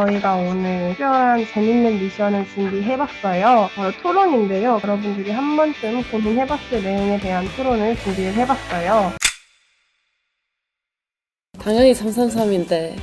저희가 오늘 특별한 재밌는 미션을 준비해봤어요. 바로 토론인데요. 여러분들이 한 번쯤 고민해봤을 내용에 대한 토론을 준비를 해봤어요. 당연히 333인데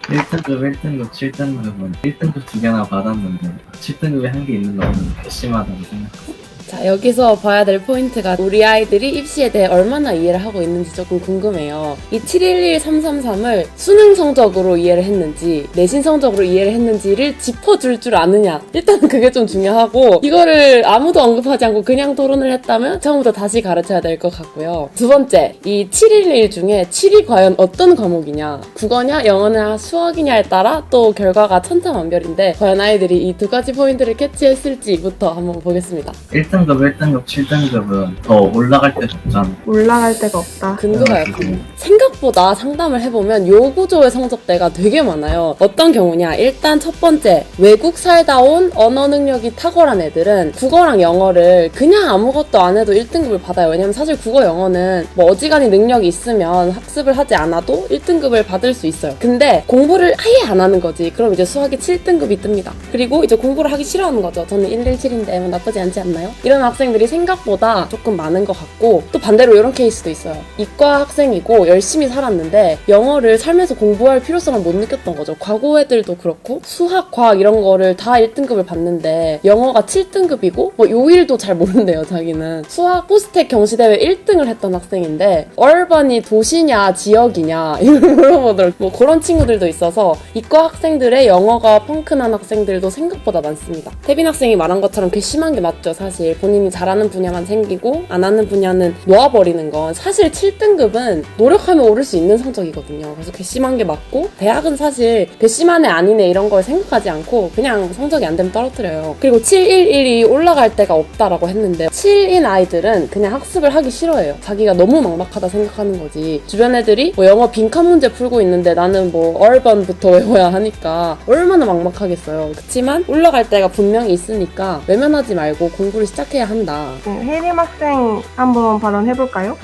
1등급, 1등급, 7등급은 1등급 두 개나 받았는데 7등급에 한 개 있는 거 보면 괘씸하다고 생각해요. 자, 여기서 봐야 될 포인트가 우리 아이들이 입시에 대해 얼마나 이해를 하고 있는지 조금 궁금해요. 이 711333을 수능 성적으로 이해를 했는지 내신 성적으로 이해를 했는지를 짚어줄 줄 아느냐, 일단 그게 좀 중요하고, 이거를 아무도 언급하지 않고 그냥 토론을 했다면 처음부터 다시 가르쳐야 될 것 같고요. 두 번째, 이 711 중에 7이 과연 어떤 과목이냐, 국어냐 영어냐 수학이냐에 따라 또 결과가 천차만별인데 과연 아이들이 이 두 가지 포인트를 캐치했을지부터 한번 보겠습니다. 1등급, 1등급, 7등급은 더 올라갈 데가 없잖아. 올라갈 데가 없다. 근거가 약간 생각보다 상담을 해보면 요 구조의 성적대가 되게 많아요. 어떤 경우냐, 일단 첫 번째, 외국 살다 온 언어 능력이 탁월한 애들은 국어랑 영어를 그냥 아무것도 안 해도 1등급을 받아요. 왜냐면 사실 국어 영어는 뭐 어지간히 능력이 있으면 학습을 하지 않아도 1등급을 받을 수 있어요. 근데 공부를 아예 안 하는 거지. 그럼 이제 수학이 7등급이 뜹니다. 그리고 이제 공부를 하기 싫어하는 거죠. 저는 117인데 뭐 나쁘지 않지 않나요? 이런 학생들이 생각보다 조금 많은 것 같고, 또 반대로 이런 케이스도 있어요. 이과 학생이고 열심히 살았는데 영어를 살면서 공부할 필요성을 못 느꼈던 거죠. 과고 애들도 그렇고 수학, 과학 이런 거를 다 1등급을 받는데 영어가 7등급이고 뭐 요일도 잘 모른대요. 자기는 수학 포스텍 경시대회 1등을 했던 학생인데 얼반이 도시냐 지역이냐 이걸 물어보더라고요. 뭐 그런 친구들도 있어서 이과 학생들의 영어가 펑크난 학생들도 생각보다 많습니다. 태빈 학생이 말한 것처럼 괘씸한 게 맞죠. 사실 본인이 잘하는 분야만 생기고 안 하는 분야는 놓아버리는 건, 사실 7등급은 노력하면 오를 수 있는 성적이거든요. 그래서 괘씸한 게 맞고, 대학은 사실 괘씸한 애 아니네 이런 걸 생각하지 않고 그냥 성적이 안 되면 떨어뜨려요. 그리고 711이 올라갈 데가 없다라고 했는데 7인 아이들은 그냥 학습을 하기 싫어해요. 자기가 너무 막막하다 생각하는 거지. 주변 애들이 뭐 영어 빈칸 문제 풀고 있는데 나는 뭐 얼번부터 외워야 하니까 얼마나 막막하겠어요. 그치만 올라갈 데가 분명히 있으니까 외면하지 말고 공부를 시작해야 한다. 혜림 학생 한번 발언해볼까요?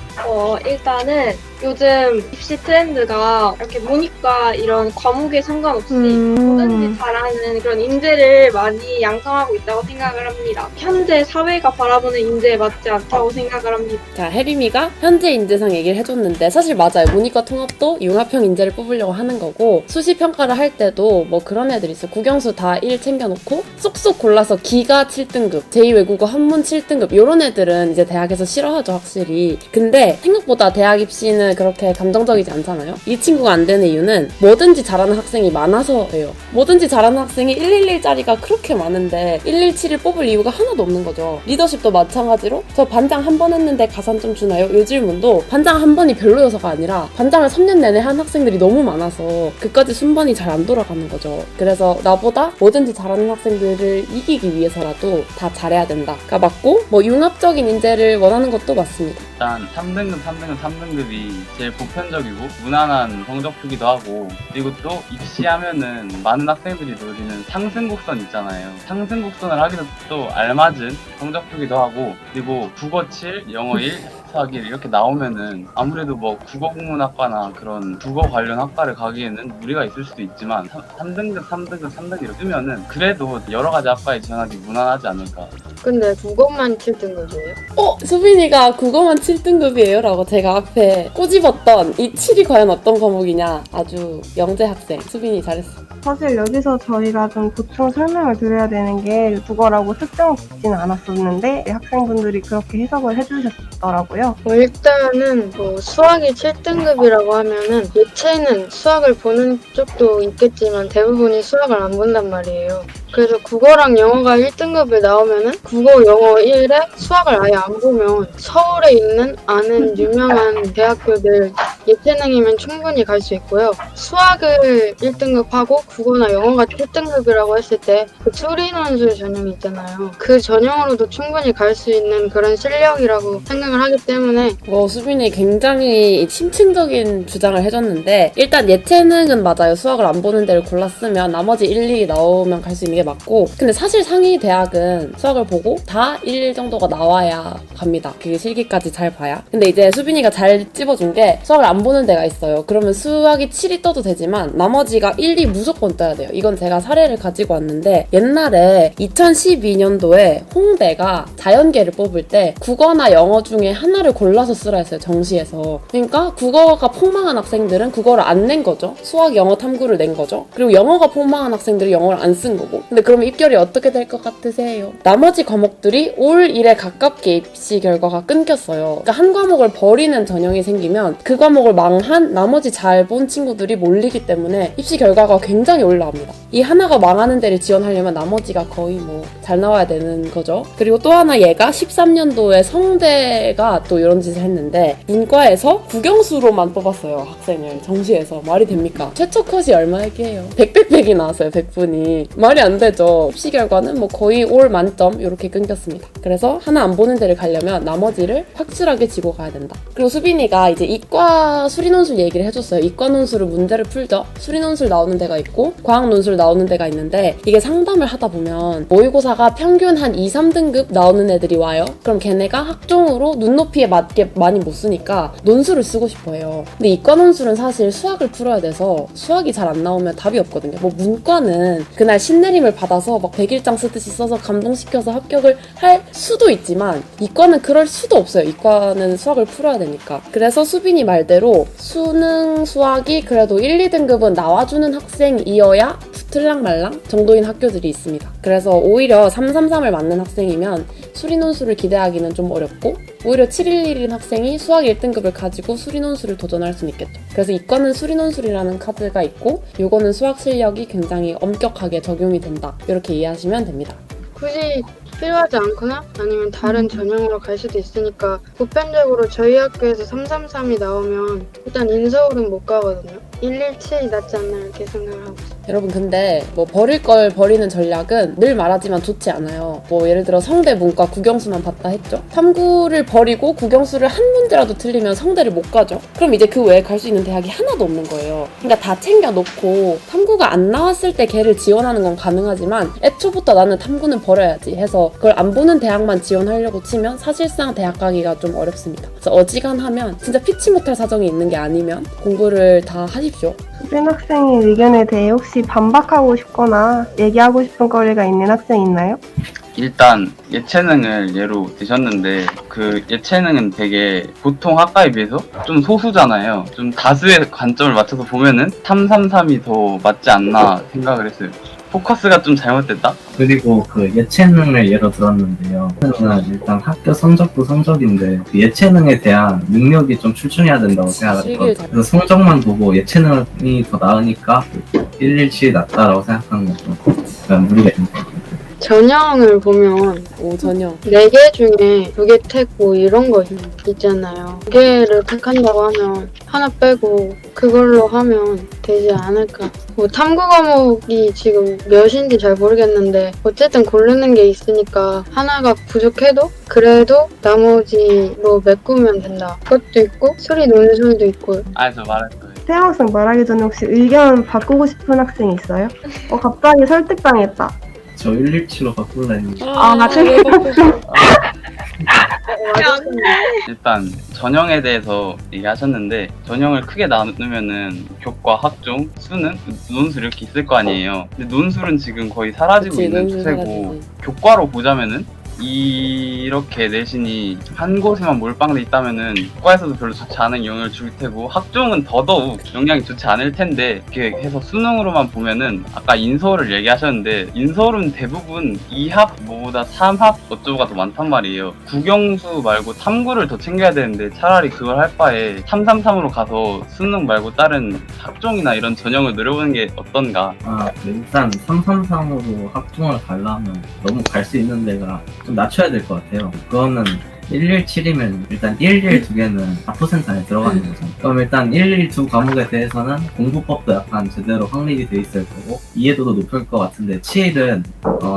일단은 요즘 입시 트렌드가 이렇게 문이과 이런 과목에 상관없이 뭐든지 잘하는 그런 인재를 많이 양성하고 있다고 생각을 합니다. 현재 사회가 바라보는 인재에 맞지 않다고 생각을 합니다. 자, 혜림이가 현재 인재상 얘기를 해줬는데 사실 맞아요. 문이과 통합도 융합형 인재를 뽑으려고 하는 거고, 수시 평가를 할 때도 뭐 그런 애들이 있어요. 국영수 다 1 챙겨놓고 쏙쏙 골라서 기가 7등급, 제2외국어 한문 7등급 이런 애들은 이제 대학에서 싫어하죠, 확실히. 근데 생각보다 대학 입시는 그렇게 감정적이지 않잖아요. 이 친구가 안 되는 이유는 뭐든지 잘하는 학생이 많아서예요. 뭐든지 잘하는 학생이 111짜리가 그렇게 많은데 117을 뽑을 이유가 하나도 없는 거죠. 리더십도 마찬가지로 저 반장 한 번 했는데 가산 좀 주나요? 요 질문도 반장 한 번이 별로여서가 아니라 반장을 3년 내내 한 학생들이 너무 많아서 그까지 순번이 잘 안 돌아가는 거죠. 그래서 나보다 뭐든지 잘하는 학생들을 이기기 위해서라도 다 잘해야 된다가 맞고, 뭐 융합적인 인재를 원하는 것도 맞습니다. 일단 3등급이 제일 보편적이고 무난한 성적표기도 하고, 그리고 또 입시하면은 많은 학생들이 노리는 상승곡선 있잖아요. 상승곡선을 하기도 또 알맞은 성적표기도 하고, 그리고 국어 7, 영어 1, 수학 1 이렇게 나오면은 아무래도 뭐 국어국문학과나 그런 국어 관련 학과를 가기에는 무리가 있을 수도 있지만 3등급 이렇게 뜨면은 그래도 여러 가지 학과에 지원하기 무난하지 않을까. 근데 국어만 7등급이에요? 수빈이가 국어만 7등급이에요 라고 제가 앞에 꼬집었던 이 7이 과연 어떤 과목이냐, 아주 영재 학생. 수빈이 잘했어. 사실 여기서 저희가 좀 보충 설명을 드려야 되는 게, 국어라고 특정을 짓지는 않았었는데 학생분들이 그렇게 해석을 해주셨더라고요. 일단은 수학이 7등급이라고 하면은 예체는 수학을 보는 쪽도 있겠지만 대부분이 수학을 안 본단 말이에요. 그래서 국어랑 영어가 1등급에 나오면은 국어, 영어 1에 수학을 아예 안 보면 서울에 있는 아는 유명한 대학교들 예체능이면 충분히 갈 수 있고요. 수학을 1등급하고 국어나 영어가 7등급이라고 했을 때 그 추리논술 전형이 있잖아요. 그 전형으로도 충분히 갈 수 있는 그런 실력이라고 생각을 하기 때문에 수빈이 굉장히 심층적인 주장을 해줬는데, 일단 예체능은 맞아요. 수학을 안 보는 데를 골랐으면 나머지 1, 2 나오면 갈 수 있는 게 게 맞고, 근데 사실 상위 대학은 수학을 보고 다 1 정도가 나와야 갑니다. 그게 실기까지 잘 봐야. 근데 이제 수빈이가 잘 찝어준 게 수학을 안 보는 데가 있어요. 그러면 수학이 7이 떠도 되지만 나머지가 1, 2 무조건 떠야 돼요. 이건 제가 사례를 가지고 왔는데, 옛날에 2012년도에 홍대가 자연계를 뽑을 때 국어나 영어 중에 하나를 골라서 쓰라 했어요. 정시에서. 그러니까 국어가 폭망한 학생들은 국어를 안 낸 거죠. 수학, 영어, 탐구를 낸 거죠. 그리고 영어가 폭망한 학생들이 영어를 안 쓴 거고. 근데 그러면 입결이 어떻게 될 것 같으세요? 나머지 과목들이 올 1에 가깝게 입시 결과가 끊겼어요. 그러니까 한 과목을 버리는 전형이 생기면 그 과목을 망한 나머지 잘 본 친구들이 몰리기 때문에 입시 결과가 굉장히 올라갑니다. 이 하나가 망하는 데를 지원하려면 나머지가 거의 뭐 잘 나와야 되는 거죠. 그리고 또 하나, 얘가 13년도에 성대가 또 이런 짓을 했는데 문과에서 국영수로만 뽑았어요. 학생을 정시에서. 말이 됩니까? 최초 컷이 얼마이게요? 100이 나왔어요. 100분이. 말이 안 되죠. 입시 결과는 뭐 거의 올 만점 이렇게 끊겼습니다. 그래서 하나 안 보는 데를 가려면 나머지를 확실하게 지고 가야 된다. 그리고 수빈이가 이제 이과 수리논술 얘기를 해줬어요. 이과 논술을 문제를 풀죠. 수리논술 나오는 데가 있고 과학 논술 나오는 데가 있는데, 이게 상담을 하다 보면 모의고사가 평균 한 2, 3등급 나오는 애들이 와요. 그럼 걔네가 학종으로 눈높이에 맞게 많이 못 쓰니까 논술을 쓰고 싶어 해요. 근데 이과 논술은 사실 수학을 풀어야 돼서 수학이 잘 안 나오면 답이 없거든요. 뭐 문과는 그날 신내림을 받아서 막 100일장 쓰듯이 써서 감동시켜서 합격을 할 수도 있지만 이과는 그럴 수도 없어요. 이과는 수학을 풀어야 되니까. 그래서 수빈이 말대로 수능 수학이 그래도 1, 2등급은 나와주는 학생이어야 붙을랑말랑 정도인 학교들이 있습니다. 그래서 오히려 333을 맞는 학생이면 수리논술을 기대하기는 좀 어렵고, 오히려 711인 학생이 수학 1등급을 가지고 수리논술을 도전할 수는 있겠죠. 그래서 이과는 수리논술이라는 카드가 있고, 요거는 수학 실력이 굉장히 엄격하게 적용이 된다. 이렇게 이해하시면 됩니다. 굳이 필요하지 않거나 아니면 다른 전형으로 갈 수도 있으니까 보편적으로 저희 학교에서 333이 나오면 일단 인서울은 못 가거든요. 117이 낫지 않나 이렇게 생각을 하고 있어요. 여러분, 근데 뭐 버릴 걸 버리는 전략은 늘 말하지만 좋지 않아요. 뭐 예를 들어 성대 문과 국영수만 봤다 했죠. 탐구를 버리고 국영수를 한 문제라도 틀리면 성대를 못 가죠. 그럼 이제 그 외에 갈 수 있는 대학이 하나도 없는 거예요. 그러니까 다 챙겨놓고 탐구가 안 나왔을 때 걔를 지원하는 건 가능하지만 애초부터 나는 탐구는 버려야지 해서 그걸 안 보는 대학만 지원하려고 치면 사실상 대학 가기가 좀 어렵습니다. 그래서 어지간하면 진짜 피치 못할 사정이 있는 게 아니면 공부를 다 하십시오. 수빈 학생의 의견에 대해 혹시 반박하고 싶거나 얘기하고 싶은 거리가 있는 학생 있나요? 일단 예체능을 예로 드셨는데, 그 예체능은 되게 보통 학과에 비해서 좀 소수잖아요. 좀 다수의 관점을 맞춰서 보면은 333이 더 맞지 않나 생각을 했어요. 포커스가 좀 잘못됐다? 그리고 그 예체능을 예로 들었는데요. 예체능은 일단 학교 성적도 성적인데 그 예체능에 대한 능력이 좀 출중해야 된다고 생각을 했거든요. 그래서 성적만 보고 예체능이 더 나으니까 117이 낫다라고 생각하는 것도 약간 무리가 있는 것 같아요. 전형을 보면 오, 전혀. 4개 중에 2개 택 뭐 이런 거 있잖아요. 2개를 택한다고 하면 하나 빼고 그걸로 하면 되지 않을까. 뭐 탐구 과목이 지금 몇인지 잘 모르겠는데 어쨌든 고르는 게 있으니까 하나가 부족해도 그래도 나머지로 메꾸면 된다. 그것도 있고 수리 논술도 있고. 저 말했어요. 태영 학생 말하기 전에 혹시 의견 바꾸고 싶은 학생 있어요? 갑자기 설득당했다. 저 117로 바꿀라 했는데 일단 전형에 대해서 얘기하셨는데, 전형을 크게 나누면은 교과, 학종, 수능, 논술 이렇게 있을 거 아니에요. 근데 논술은 지금 거의 사라지고 그치, 있는 논술 추세고, 사라지지. 교과로 보자면은 이렇게 내신이 한 곳에만 몰빵돼 있다면은 교과에서도 별로 좋지 않은 영향을 줄 테고, 학종은 더더욱 영향이 좋지 않을 텐데, 이렇게 해서 수능으로만 보면은 아까 인서울을 얘기하셨는데, 인서울은 대부분 2합 뭐보다 3합 어쩌고가 더 많단 말이에요. 국영수 말고 탐구를 더 챙겨야 되는데 차라리 그걸 할 바에 333으로 가서 수능 말고 다른 학종이나 이런 전형을 노려보는 게 어떤가. 일단 333으로 학종을 가려면 너무 갈 수 있는 데가 좀 낮춰야 될 것 같아요. 그거는 117이면 일단 112 개는 4% 안에 들어가는 거죠. 그럼 일단 112 과목에 대해서는 공부법도 약간 제대로 확립이 돼 있을 거고 이해도도 높을 것 같은데 7은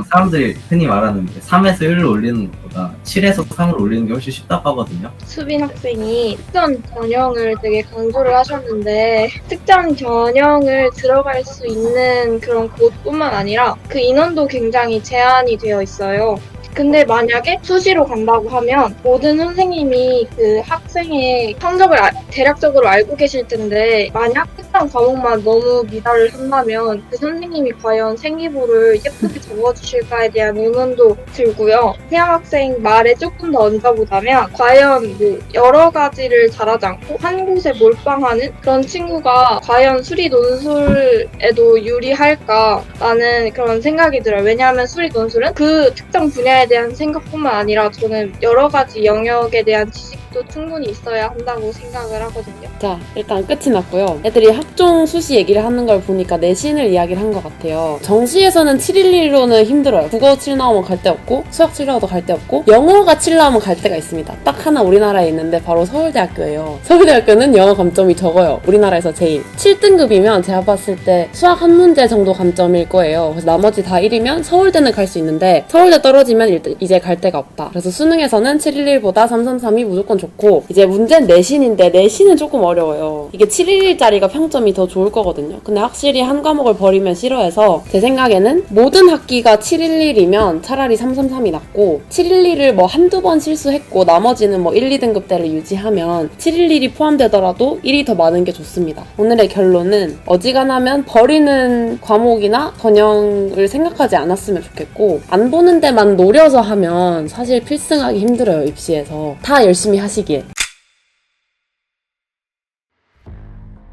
사람들이 흔히 말하는 게 3에서 1을 올리는 것보다 7에서 3을 올리는 게 훨씬 쉽다고 하거든요. 수빈 학생이 특전 전형을 되게 강조를 하셨는데 특전 전형을 들어갈 수 있는 그런 곳뿐만 아니라 그 인원도 굉장히 제한이 되어 있어요. 근데 만약에 수시로 간다고 하면 모든 선생님이 그 학생의 성적을 대략적으로 알고 계실 텐데 만약 특정 과목만 너무 미달을 한다면 그 선생님이 과연 생기부를 예쁘게 적어주실까에 대한 의문도 들고요. 태양 학생 말에 조금 더 얹어보자면 과연 뭐 여러 가지를 잘하지 않고 한 곳에 몰빵하는 그런 친구가 과연 수리 논술에도 유리할까라는 그런 생각이 들어요. 왜냐하면 수리 논술은 그 특정 분야에 대한 생각뿐만 아니라 저는 여러 가지 영역에 대한 지식도 충분히 있어야 한다고 생각을 하거든요. 자, 일단 끝이 났고요. 애들이 학종 수시 얘기를 하는 걸 보니까 내신을 이야기를 한 것 같아요. 정시에서는 711로는 힘들어요. 국어 7 나오면 갈 데 없고 수학 7 나와도 갈 데 없고 영어가 7 나오면 갈 데가 있습니다. 딱 하나 우리나라에 있는데 바로 서울대학교예요. 서울대학교는 영어 감점이 적어요. 우리나라에서 제일. 7등급이면 제가 봤을 때 수학 한 문제 정도 감점일 거예요. 그래서 나머지 다 1이면 서울대는 갈 수 있는데 서울대 떨어지면 이제 갈 데가 없다. 그래서 수능에서는 711보다 333이 무조건 좋고 이제 문제는 내신인데 내신은 조금 어려워요. 이게 711짜리가 평점이 더 좋을 거거든요. 근데 확실히 한 과목을 버리면 싫어해서 제 생각에는 모든 학기가 711이면 차라리 333이 낫고 711을 뭐 한두 번 실수했고 나머지는 뭐 1, 2등급대를 유지하면 711이 포함되더라도 1이 더 많은 게 좋습니다. 오늘의 결론은 어지간하면 버리는 과목이나 전형을 생각하지 않았으면 좋겠고 안 보는 데만 노려서 하면 사실 필승하기 힘들어요. 입시에서. 다 열심히 하시길.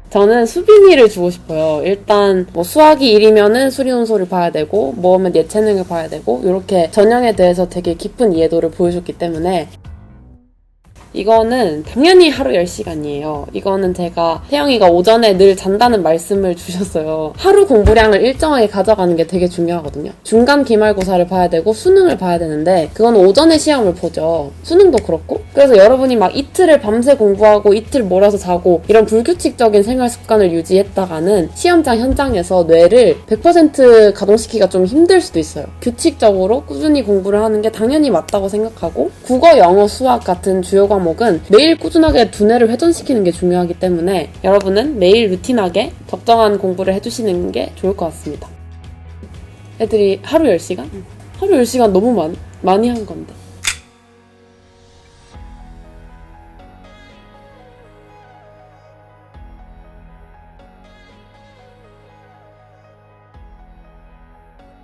저는 수빈이를 주고 싶어요. 일단 뭐 수학이 1이면은 수리논술을 봐야 되고 뭐하면 예체능을 봐야 되고 이렇게 전형에 대해서 되게 깊은 이해도를 보여줬기 때문에 이거는 당연히 하루 10시간이에요. 이거는 제가 태영이가 오전에 늘 잔다는 말씀을 주셨어요. 하루 공부량을 일정하게 가져가는 게 되게 중요하거든요. 중간 기말고사를 봐야 되고 수능을 봐야 되는데 그건 오전에 시험을 보죠. 수능도 그렇고. 그래서 여러분이 막 이틀을 밤새 공부하고 이틀 몰아서 자고 이런 불규칙적인 생활 습관을 유지했다가는 시험장 현장에서 뇌를 100% 가동시키기가 좀 힘들 수도 있어요. 규칙적으로 꾸준히 공부를 하는 게 당연히 맞다고 생각하고 국어, 영어, 수학 같은 주요 과목은 매일 꾸준하게 두뇌를 회전시키는 게 중요하기 때문에 여러분은 매일 루틴하게 적정한 공부를 해주시는 게 좋을 것 같습니다. 애들이 하루 10시간? 하루 10시간 너무 많이 한 건데.